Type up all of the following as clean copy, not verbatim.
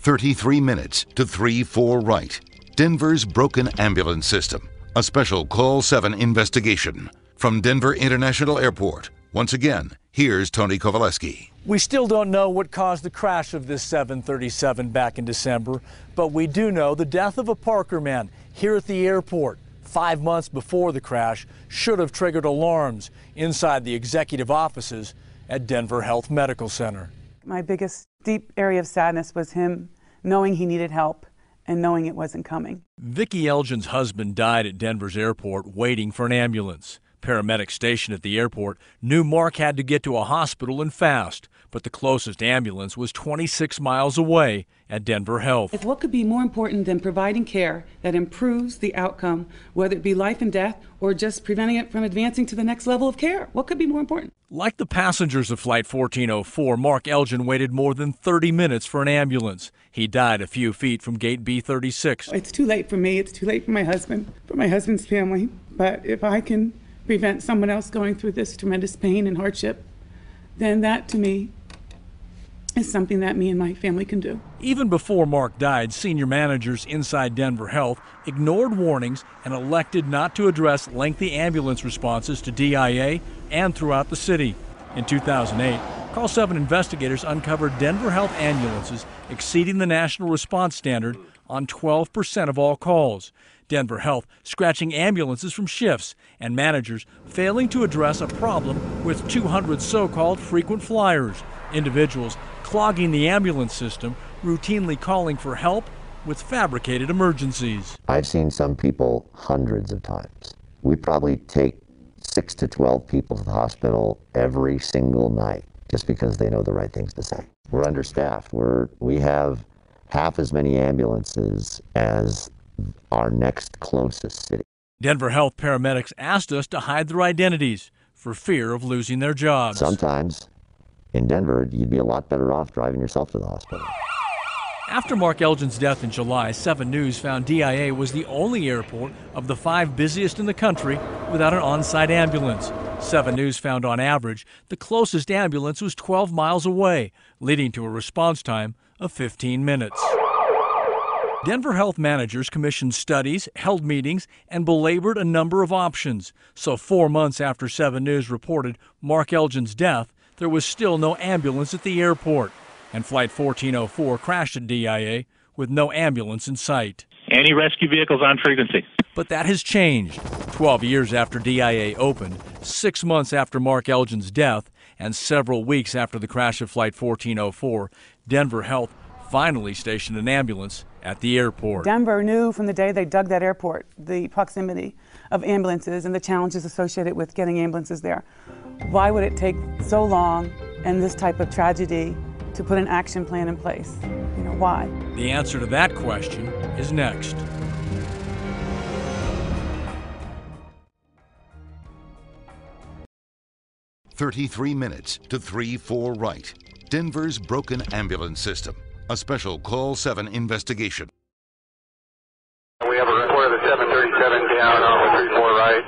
33 minutes to 3-4 right. Denver's broken ambulance system. A special Call 7 investigation. From Denver International Airport. Once again, here's Tony Kowaleski. We still don't know what caused the crash of this 737 back in December, but we do know the death of a Parker man here at the airport 5 months before the crash should have triggered alarms inside the executive offices at Denver Health Medical Center. My biggest deep area of sadness was him knowing he needed help and knowing it wasn't coming. Vicki Elgin's husband died at Denver's airport waiting for an ambulance. Paramedics stationed at the airport knew Mark had to get to a hospital and fast, but the closest ambulance was 26 miles away at Denver Health. What could be more important than providing care that improves the outcome, whether it be life and death or just preventing it from advancing to the next level of care? What could be more important? Like the passengers of Flight 1404, Mark Elgin waited more than 30 minutes for an ambulance. He died a few feet from gate B36. It's too late for me. It's too late for my husband's family. But if I can prevent someone else going through this tremendous pain and hardship, then that to me is something that me and my family can do. Even before Mark died, senior managers inside Denver Health ignored warnings and elected not to address lengthy ambulance responses to DIA and throughout the city. In 2008, Call 7 investigators uncovered Denver Health ambulances exceeding the national response standard on 12% of all calls. Denver Health scratching ambulances from shifts and managers failing to address a problem with 200 so-called frequent flyers, individuals clogging the ambulance system, routinely calling for help with fabricated emergencies. I've seen some people hundreds of times. We probably take 6 to 12 people to the hospital every single night just because they know the right things to say. We're understaffed. We have half as many ambulances as our next closest city. Denver Health paramedics asked us to hide their identities for fear of losing their jobs. Sometimes in Denver, you'd be a lot better off driving yourself to the hospital. After Mark Elgin's death in July, 7 News found DIA was the only airport of the 5 busiest in the country without an on-site ambulance. 7 News found on average the closest ambulance was 12 miles away, leading to a response time of 15 minutes. Denver Health managers commissioned studies, held meetings, and belabored a number of options. So 4 months after 7 News reported Mark Elgin's death, there was still no ambulance at the airport. And Flight 1404 crashed at DIA with no ambulance in sight. Any rescue vehicles on frequency. But that has changed. 12 years after DIA opened, 6 months after Mark Elgin's death, and several weeks after the crash of Flight 1404, Denver Health finally stationed an ambulance at the airport. Denver knew from the day they dug that airport the proximity of ambulances and the challenges associated with getting ambulances there. Why would it take so long and this type of tragedy to put an action plan in place? Why? The answer to that question is next. "33 minutes to 3-4 right. Denver's broken ambulance system. A special Call 7 investigation. We have a report of the 737 down on the 34 right.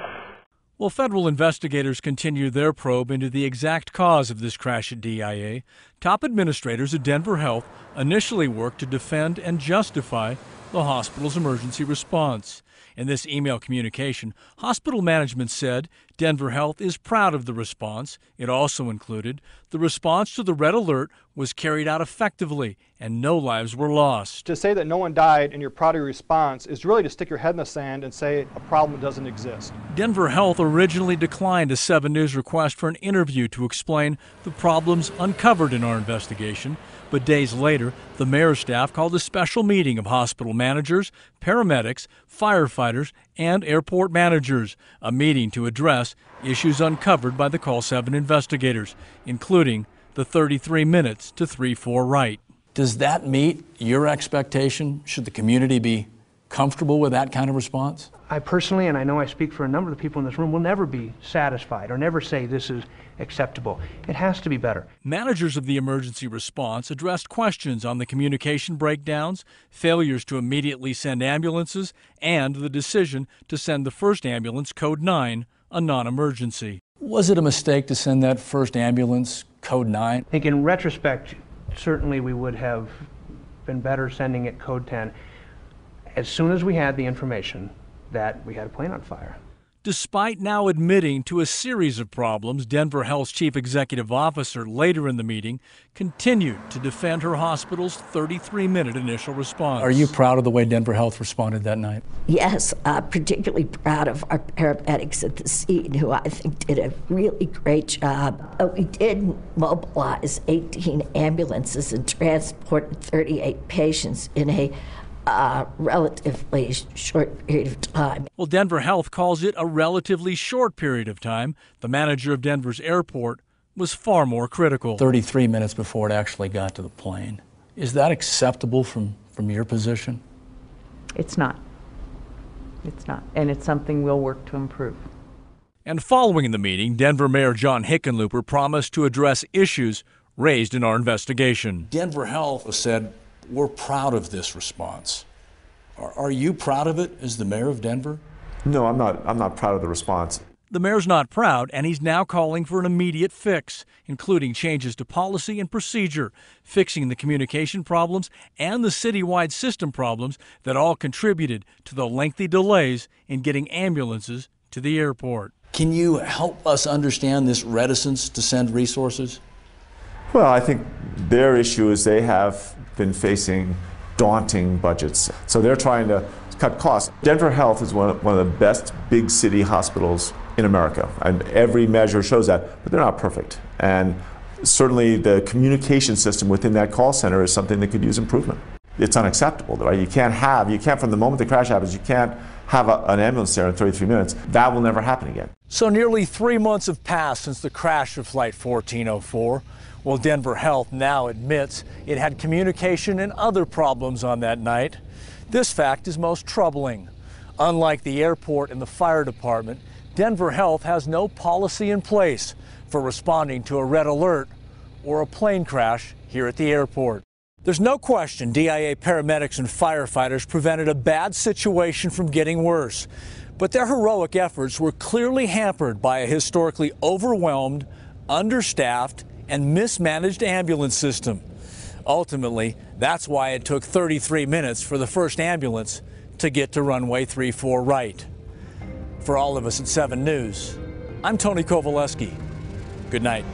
Well, federal investigators continue their probe into the exact cause of this crash at DIA. Top administrators at Denver Health initially worked to defend and justify the hospital's emergency response. In this email communication, hospital management said Denver Health is proud of the response. It also included the response to the red alert was carried out effectively and no lives were lost. To say that no one died and you're proud of your response is really to stick your head in the sand and say a problem doesn't exist. Denver Health originally declined a 7 News request for an interview to explain the problems uncovered in our investigation. But days later, the mayor's staff called a special meeting of hospital managers, paramedics, firefighters, and airport managers, a meeting to address issues uncovered by the Call 7 investigators, including the 33 minutes to 3-4 right. Does that meet your expectation? Should the community be comfortable with that kind of response? I personally, and I know I speak for a number of the people in this room, will never be satisfied or never say this is acceptable. It has to be better. Managers of the emergency response addressed questions on the communication breakdowns, failures to immediately send ambulances, and the decision to send the first ambulance, Code 9, a non-emergency. Was it a mistake to send that first ambulance, Code 9? I think in retrospect, certainly we would have been better sending it code 10 as soon as we had the information that we had a plane on fire. Despite now admitting to a series of problems, Denver Health's chief executive officer later in the meeting continued to defend her hospital's 33-minute initial response. Are you proud of the way Denver Health responded that night? Yes, particularly proud of our paramedics at the scene, who I think did a really great job. We did mobilize 18 ambulances and transport 38 patients in a relatively short period of time. Well, Denver Health calls it a relatively short period of time. The manager of Denver's airport was far more critical. 33 minutes before it actually got to the plane. Is that acceptable from your position? It's not. It's not. And it's something we'll work to improve. And following the meeting, Denver Mayor John Hickenlooper promised to address issues raised in our investigation. Denver Health said, we're proud of this response. Are you proud of it as the mayor of Denver? No, I'm not proud of the response. The mayor's not proud, and he's now calling for an immediate fix, including changes to policy and procedure, fixing the communication problems and the citywide system problems that all contributed to the lengthy delays in getting ambulances to the airport. Can you help us understand this reticence to send resources? Well, I think their issue is they have been facing daunting budgets. So they're trying to cut costs. Denver Health is one of the best big city hospitals in America, and every measure shows that, but they're not perfect. And certainly the communication system within that call center is something that could use improvement. It's unacceptable, right? You can't from the moment the crash happens, you can't have an ambulance there in 33 minutes. That will never happen again. So nearly 3 months have passed since the crash of Flight 1404. Well, Denver Health now admits it had communication and other problems on that night. This fact is most troubling. Unlike the airport and the fire department, Denver Health has no policy in place for responding to a red alert or a plane crash here at the airport. There's no question DIA paramedics and firefighters prevented a bad situation from getting worse, but their heroic efforts were clearly hampered by a historically overwhelmed, understaffed, and mismanaged ambulance system. Ultimately, that's why it took 33 minutes for the first ambulance to get to runway 34 right. For all of us at 7 News, I'm Tony Kowaleski. Good night.